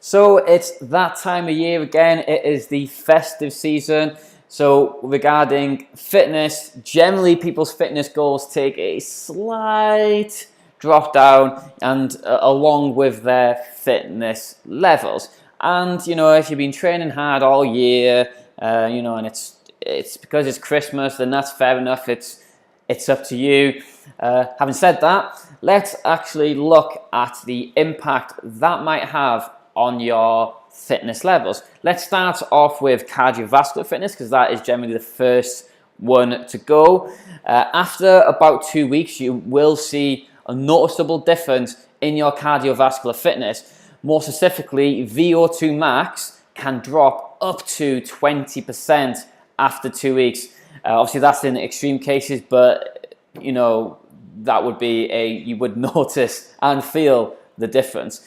So it's that time of year again. It is the festive season. So regarding fitness, generally people's fitness goals take a slight drop down and along with their fitness levels. And if you've been training hard all year, and it's because it's Christmas, then that's fair enough. It's up to you. Having said that, let's actually look at the impact that might have on your fitness levels. Let's start off with cardiovascular fitness because that is generally the first one to go. After about 2 weeks, you will see a noticeable difference in your cardiovascular fitness. More specifically, VO2 max can drop up to 20% after 2 weeks. Obviously, that's in extreme cases, but that would be you would notice and feel the difference.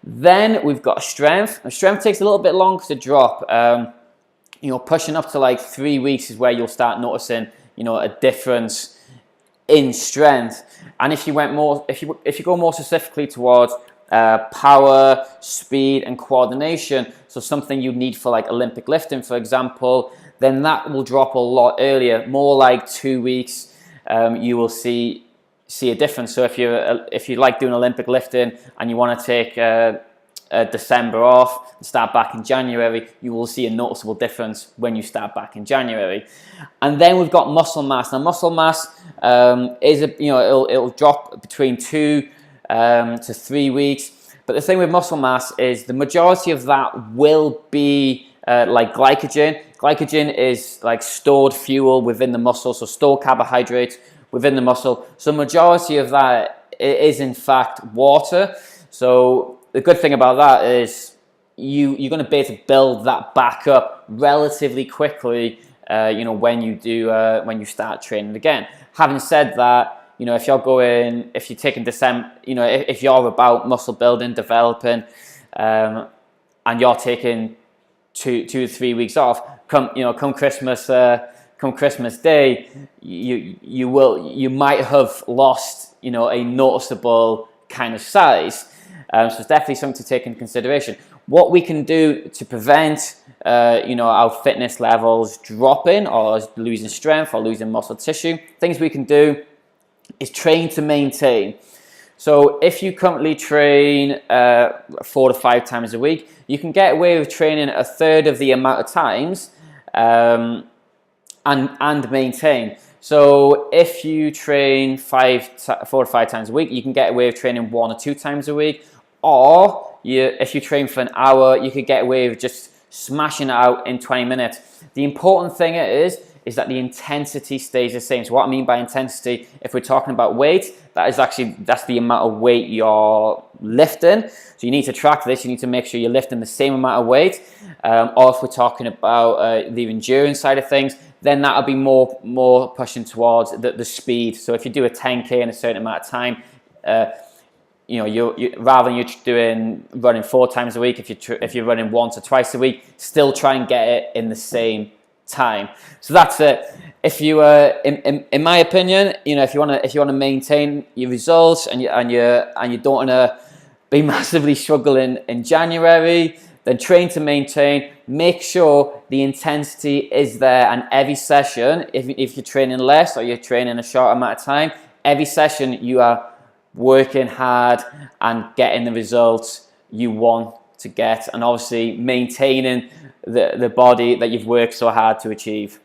Then we've got strength. And strength takes a little bit longer to drop. Pushing up to like 3 weeks is where you'll start noticing, a difference in strength. And if you go more specifically towards power, speed, and coordination, so something you need for like Olympic lifting, for example, then that will drop a lot earlier. More like 2 weeks, you will see a difference. So if you like doing Olympic lifting and you want to take December off and start back in January, you will see a noticeable difference when you start back in January. And then we've got muscle mass. Now muscle mass it'll drop between 2 to 3 weeks. But the thing with muscle mass is the majority of that will be like glycogen. Glycogen is like stored fuel within the muscle, so stored carbohydrates within the muscle. So majority of that is in fact water. So the good thing about that is you're going to be able to build that back up relatively quickly. When you start training again. Having said that, if you're taking December, if you're about muscle building, developing, and you're taking 2 to 3 weeks off, come Christmas Day, you might have lost, a noticeable kind of size. So it's definitely something to take into consideration. What we can do to prevent, our fitness levels dropping or losing strength or losing muscle tissue, things we can do is train to maintain. So if you currently train 4 to 5 times a week, you can get away with training a third of the amount of times and maintain. So if you train 4 to 5 times a week, you can get away with training 1 or 2 times a week. Or if you train for an hour, you could get away with just smashing it out in 20 minutes. The important thing is that the intensity stays the same. So what I mean by intensity, if we're talking about weight, that's the amount of weight you're lifting. So you need to track this. You need to make sure you're lifting the same amount of weight. Or if we're talking about the endurance side of things, then that'll be more pushing towards the speed. So if you do a 10K in a certain amount of time, rather than you running 4 times a week, if you're running once or twice a week, still try and get it in the same time. So that's it. If you in my opinion, if you want to maintain your results and you don't want to be massively struggling in January, then train to maintain. Make sure the intensity is there, and every session, if you're training less or you're training a short amount of time, every session you are working hard and getting the results you want to get, and obviously maintaining the body that you've worked so hard to achieve.